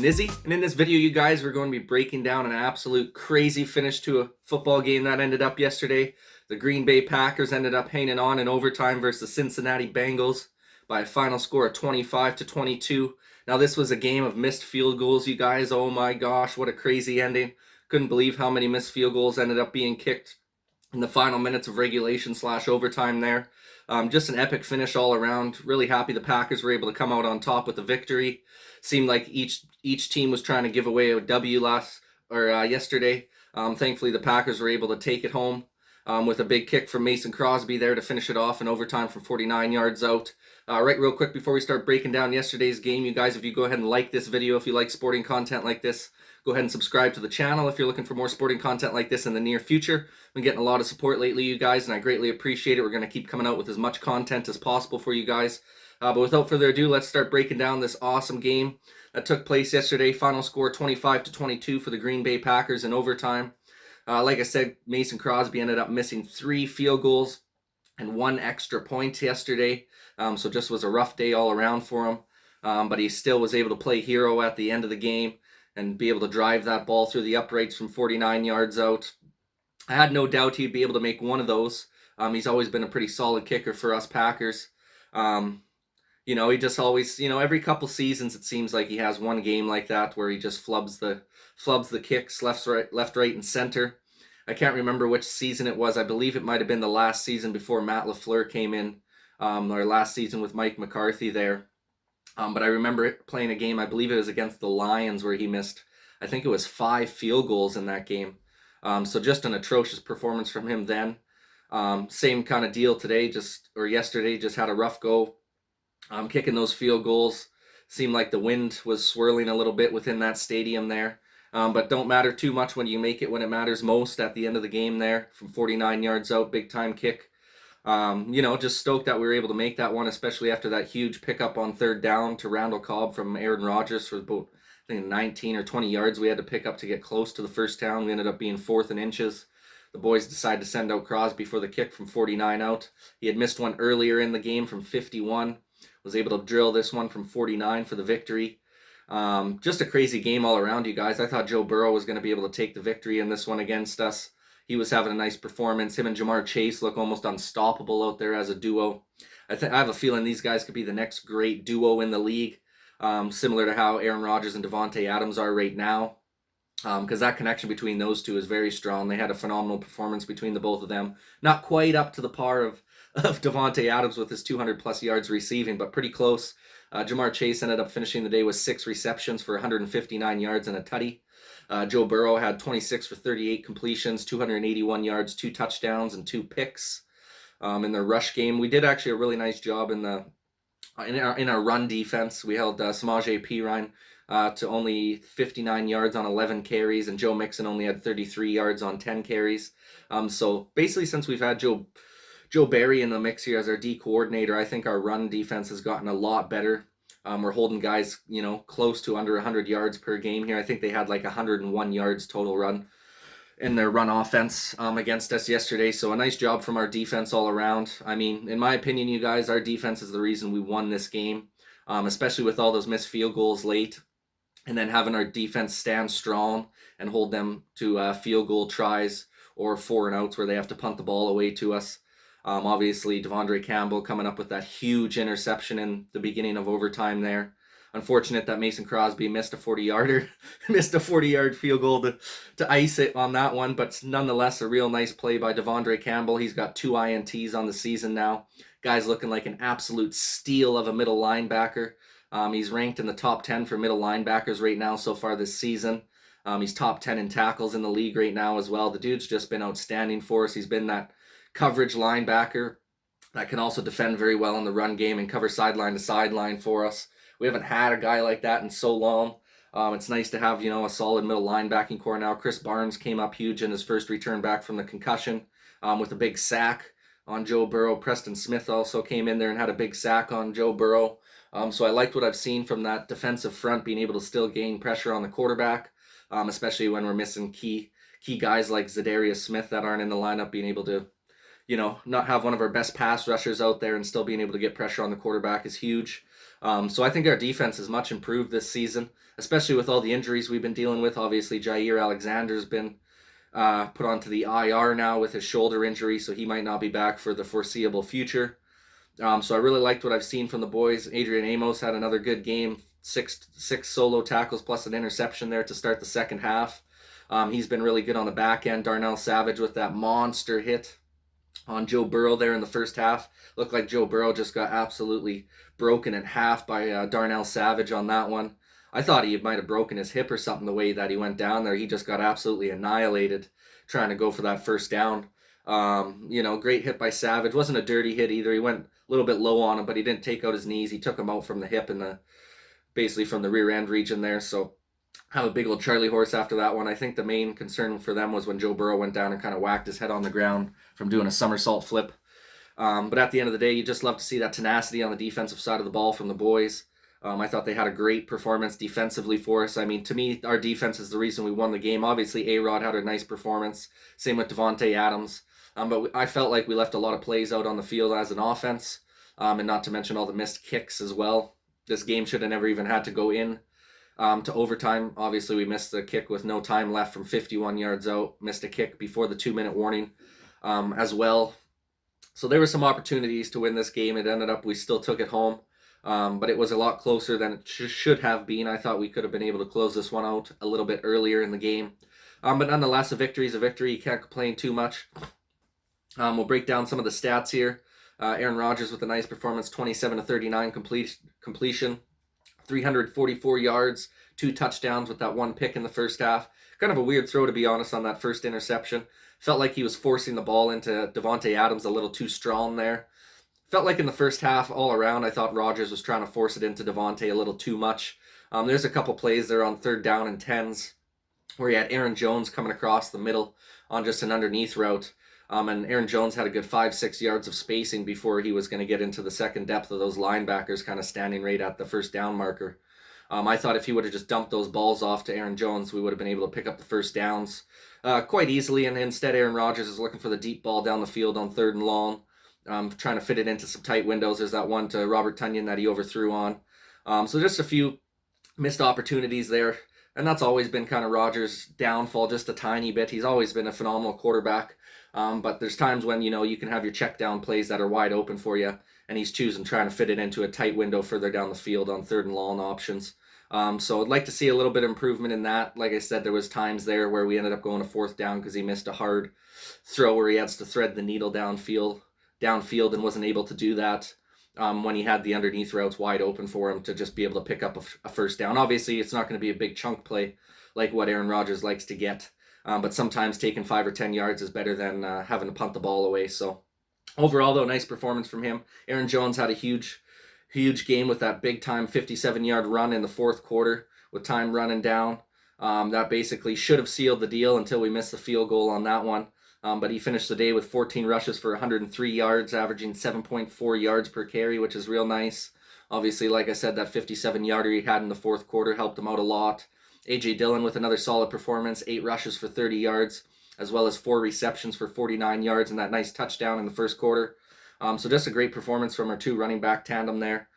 Nizzy, and in this video, you guys, we're going to be breaking down an absolute crazy finish to a football game that ended up yesterday. The Green Bay Packers ended up hanging on in overtime versus the Cincinnati Bengals by a final score of 25-22. Now, this was a game of missed field goals, you guys. Oh my gosh, what a crazy ending. Couldn't believe how many missed field goals ended up being kicked in the final minutes of regulation/overtime there. Just an epic finish all around. Really happy the Packers were able to come out on top with the victory. Seemed like each team was trying to give away a W yesterday. Thankfully, the Packers were able to take it home with a big kick from Mason Crosby there to finish it off in overtime from 49 yards out. Right, real quick before we start breaking down yesterday's game, you guys, if you go ahead and like this video, if you like sporting content like this, go ahead and subscribe to the channel if you're looking for more sporting content like this in the near future. I've been getting a lot of support lately, you guys, and I greatly appreciate it. We're going to keep coming out with as much content as possible for you guys. But without further ado, let's start breaking down this awesome game that took place yesterday. Final score 25-22 for the Green Bay Packers in overtime. Like I said, Mason Crosby ended up missing 3 field goals and 1 extra point yesterday. So just was a rough day all around for him. But he still was able to play hero at the end of the game and be able to drive that ball through the uprights from 49 yards out. I had no doubt he'd be able to make one of those. He's always been a pretty solid kicker for us Packers. He just always, every couple seasons it seems like he has one game like that where he just flubs the kicks left, right, and center. I can't remember which season it was. I believe it might have been the last season before Matt LaFleur came in, or last season with Mike McCarthy there. But I remember playing a game, I believe it was against the Lions, where he missed, I think it was 5 field goals in that game. So just an atrocious performance from him then. Same kind of deal today, yesterday, just had a rough go. Kicking those field goals. Seemed like the wind was swirling a little bit within that stadium there. But don't matter too much when you make it when it matters most at the end of the game there from 49 yards out, big time kick. Just stoked that we were able to make that one, especially after that huge pickup on third down to Randall Cobb from Aaron Rodgers for about, I think, 19 or 20 yards we had to pick up to get close to the first down. We ended up being 4th and inches. The boys decided to send out Crosby for the kick from 49 out. He had missed one earlier in the game from 51. Was able to drill this one from 49 for the victory. Just a crazy game all around, you guys. I thought Joe Burrow was going to be able to take the victory in this one against us. He was having a nice performance. Him and Jamar Chase look almost unstoppable out there as a duo. I have a feeling these guys could be the next great duo in the league, similar to how Aaron Rodgers and Davante Adams are right now, because that connection between those two is very strong. They had a phenomenal performance between the both of them. Not quite up to the par of Davante Adams with his 200-plus yards receiving, but pretty close. Jamar Chase ended up finishing the day with 6 receptions for 159 yards and a tutty. Joe Burrow had 26 for 38 completions, 281 yards, 2 touchdowns, and 2 picks. In their rush game, we did actually a really nice job in our run defense. We held Samaje Perine to only 59 yards on 11 carries, and Joe Mixon only had 33 yards on 10 carries. So basically, since we've had Joe Barry in the mix here as our D coordinator, I think our run defense has gotten a lot better. We're holding guys, close to under 100 yards per game here. I think they had like 101 yards total run in their run offense against us yesterday. So a nice job from our defense all around. I mean, in my opinion, you guys, our defense is the reason we won this game, especially with all those missed field goals late. And then having our defense stand strong and hold them to field goal tries or 4 and outs where they have to punt the ball away to us. Obviously, Devondre Campbell coming up with that huge interception in the beginning of overtime there. Unfortunate that Mason Crosby missed a 40-yard field goal to ice it on that one, but nonetheless, a real nice play by Devondre Campbell. He's got 2 INTs on the season now. Guy's looking like an absolute steal of a middle linebacker. He's ranked in the top 10 for middle linebackers right now so far this season. He's top 10 in tackles in the league right now as well. The dude's just been outstanding for us. He's been that coverage linebacker that can also defend very well in the run game and cover sideline to sideline for us. We haven't had a guy like that in so long. It's nice to have, a solid middle linebacking core now. Chris Barnes came up huge in his first return back from the concussion with a big sack on Joe Burrow. Preston Smith also came in there and had a big sack on Joe Burrow. So I liked what I've seen from that defensive front, being able to still gain pressure on the quarterback, especially when we're missing key guys like Zadarius Smith that aren't in the lineup, being able to not have one of our best pass rushers out there and still being able to get pressure on the quarterback is huge. So I think our defense is much improved this season, especially with all the injuries we've been dealing with. Obviously, Jair Alexander's been put onto the IR now with his shoulder injury, so he might not be back for the foreseeable future. So I really liked what I've seen from the boys. Adrian Amos had another good game, six solo tackles plus an interception there to start the second half. He's been really good on the back end. Darnell Savage with that monster hit on Joe Burrow there in the first half. Looked like Joe Burrow just got absolutely broken in half by Darnell Savage on that one. I thought he might have broken his hip or something the way that he went down there. He just got absolutely annihilated trying to go for that first down. Great hit by Savage. Wasn't a dirty hit either. He went a little bit low on him, but he didn't take out his knees. He took him out from the hip and basically from the rear end region there. So have a big old Charlie horse after that one. I think the main concern for them was when Joe Burrow went down and kind of whacked his head on the ground from doing a somersault flip. But at the end of the day, you just love to see that tenacity on the defensive side of the ball from the boys. I thought they had a great performance defensively for us. I mean, to me, our defense is the reason we won the game. Obviously, A-Rod had a nice performance. Same with Davante Adams. But I felt like we left a lot of plays out on the field as an offense, and not to mention all the missed kicks as well. This game should have never even had to go in to overtime. Obviously, we missed the kick with no time left from 51 yards out. Missed a kick before the 2-minute warning as well. So there were some opportunities to win this game. It ended up we still took it home. But it was a lot closer than it should have been. I thought we could have been able to close this one out a little bit earlier in the game. But nonetheless, a victory is a victory. You can't complain too much. We'll break down some of the stats here. Aaron Rodgers with a nice performance, 27-39 completion, 344 yards, 2 touchdowns with that 1 pick in the first half. Kind of a weird throw, to be honest, on that first interception. Felt like he was forcing the ball into Davante Adams a little too strong there. Felt like in the first half, all around, I thought Rodgers was trying to force it into Davante a little too much. There's a couple plays there on 3rd down and 10s where he had Aaron Jones coming across the middle on just an underneath route. And Aaron Jones had a good 5-6 yards of spacing before he was going to get into the second depth of those linebackers kind of standing right at the first down marker. I thought if he would have just dumped those balls off to Aaron Jones, we would have been able to pick up the first downs quite easily. And instead, Aaron Rodgers is looking for the deep ball down the field on 3rd and long. Trying to fit it into some tight windows. There's that one to Robert Tonyan that he overthrew on. So just a few missed opportunities there. And that's always been kind of Rodgers' downfall, just a tiny bit. He's always been a phenomenal quarterback. But there's times when, you can have your check down plays that are wide open for you. And he's choosing trying to fit it into a tight window further down the field on 3rd and long options. So I'd like to see a little bit of improvement in that. Like I said, there was times there where we ended up going to 4th down because he missed a hard throw where he has to thread the needle downfield and wasn't able to do that when he had the underneath routes wide open for him to just be able to pick up a first down. Obviously, it's not going to be a big chunk play like what Aaron Rodgers likes to get, but sometimes taking 5 or 10 yards is better than having to punt the ball away. So overall, though, nice performance from him. Aaron Jones had a huge game with that big-time 57-yard run in the 4th quarter with time running down. That basically should have sealed the deal until we missed the field goal on that one. But he finished the day with 14 rushes for 103 yards, averaging 7.4 yards per carry, which is real nice. Obviously, like I said, that 57-yarder he had in the 4th quarter helped him out a lot. A.J. Dillon with another solid performance, 8 rushes for 30 yards, as well as 4 receptions for 49 yards and that nice touchdown in the 1st quarter. So just a great performance from our 2 running back tandem there.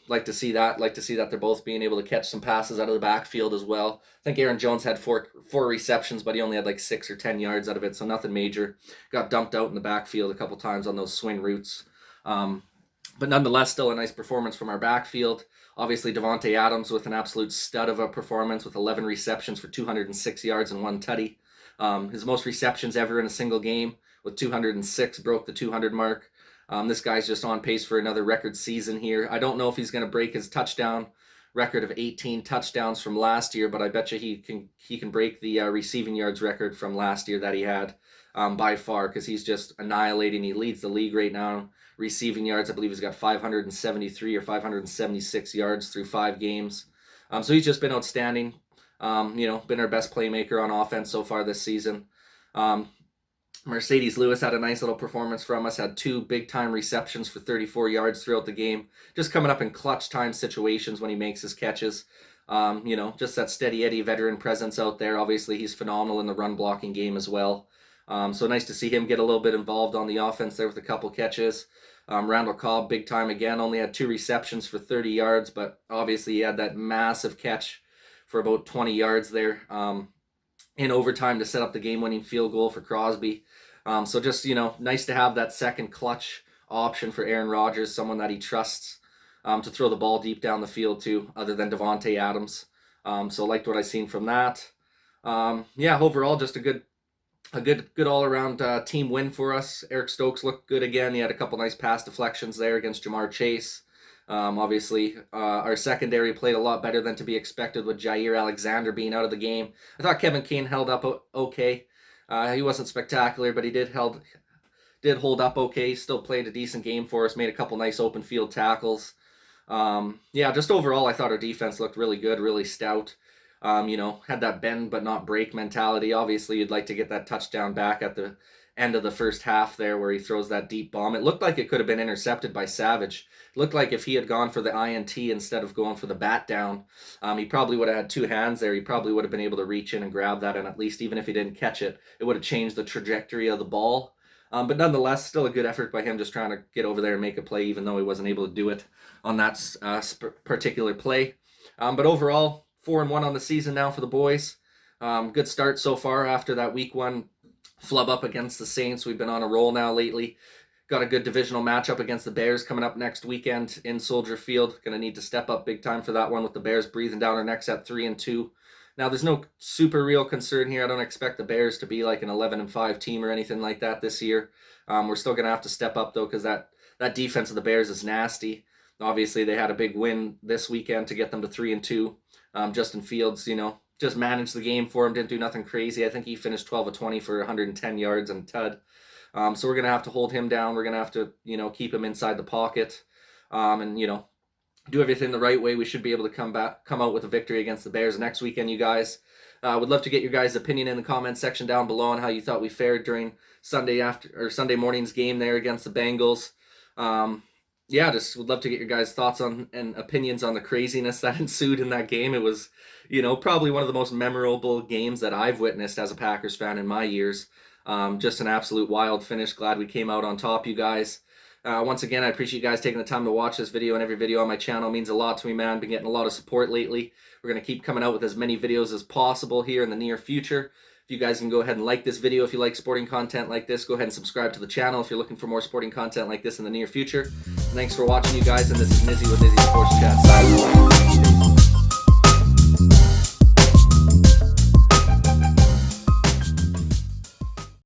Like to see that. Like to see that they're both being able to catch some passes out of the backfield as well. I think Aaron Jones had four receptions, but he only had like 6 or 10 yards out of it, so nothing major. Got dumped out in the backfield a couple times on those swing routes. But nonetheless, still a nice performance from our backfield. Obviously, Davante Adams with an absolute stud of a performance with 11 receptions for 206 yards and 1 tutty. His most receptions ever in a single game with 206, broke the 200 mark. This guy's just on pace for another record season here. I don't know if he's going to break his touchdown record of 18 touchdowns from last year, but I bet you he can break the receiving yards record from last year that he had by far, because he's just annihilating. He leads the league right now. Receiving yards, I believe he's got 573 or 576 yards through 5 games. So he's just been outstanding. Been our best playmaker on offense so far this season. Mercedes Lewis had a nice little performance from us, had 2 big-time receptions for 34 yards throughout the game, just coming up in clutch time situations when he makes his catches. Just that steady Eddie veteran presence out there. Obviously, he's phenomenal in the run blocking game as well. So nice to see him get a little bit involved on the offense there with a couple catches. Randall Cobb, big time again, only had 2 receptions for 30 yards, but obviously he had that massive catch for about 20 yards there in overtime to set up the game-winning field goal for Crosby. So just, nice to have that second clutch option for Aaron Rodgers, someone that he trusts to throw the ball deep down the field to, other than Davante Adams. So liked what I seen from that. Overall, just a good all-around team win for us. Eric Stokes looked good again. He had a couple nice pass deflections there against Jamar Chase. Obviously, our secondary played a lot better than to be expected with Jair Alexander being out of the game. I thought Kevin Kane held up okay. He wasn't spectacular, but he did hold up okay. He still played a decent game for us, made a couple nice open field tackles. Just overall, I thought our defense looked really good, really stout. Had that bend but not break mentality. Obviously, you'd like to get that touchdown back at the end of the first half there where he throws that deep bomb. It looked like it could have been intercepted by Savage. It looked like if he had gone for the INT instead of going for the bat down, he probably would have had 2 hands there. He probably would have been able to reach in and grab that, and at least even if he didn't catch it, it would have changed the trajectory of the ball. But nonetheless, still a good effort by him just trying to get over there and make a play, even though he wasn't able to do it on that particular play. But overall, 4-1 on the season now for the boys. Good start so far after that week 1 flub up against the Saints. We've been on a roll now lately. Got a good divisional matchup against the Bears coming up next weekend in Soldier Field. Going to need to step up big time for that one with the Bears breathing down our necks at 3-2. Now, there's no super real concern here. I don't expect the Bears to be like an 11-5 team or anything like that this year. We're still going to have to step up, though, because that defense of the Bears is nasty. Obviously, they had a big win this weekend to get them to 3-2. Justin Fields, just managed the game for him, didn't do nothing crazy. I think he finished 12 of 20 for 110 yards and tud. So we're going to have to hold him down. We're going to have to, keep him inside the pocket and, do everything the right way. We should be able to come out with a victory against the Bears next weekend, you guys. Would love to get your guys' opinion in the comment section down below on how you thought we fared during Sunday morning's game there against the Bengals. Just would love to get your guys' thoughts on and opinions on the craziness that ensued in that game. It was, probably one of the most memorable games that I've witnessed as a Packers fan in my years. Just an absolute wild finish. Glad we came out on top, you guys. Once again, I appreciate you guys taking the time to watch this video, and every video on my channel means a lot to me, man. Been getting a lot of support lately. We're going to keep coming out with as many videos as possible here in the near future. If you guys can go ahead and like this video, if you like sporting content like this, go ahead and subscribe to the channel if you're looking for more sporting content like this in the near future. Thanks for watching, you guys, and this is Nizzy with Nizzy Sports Chat.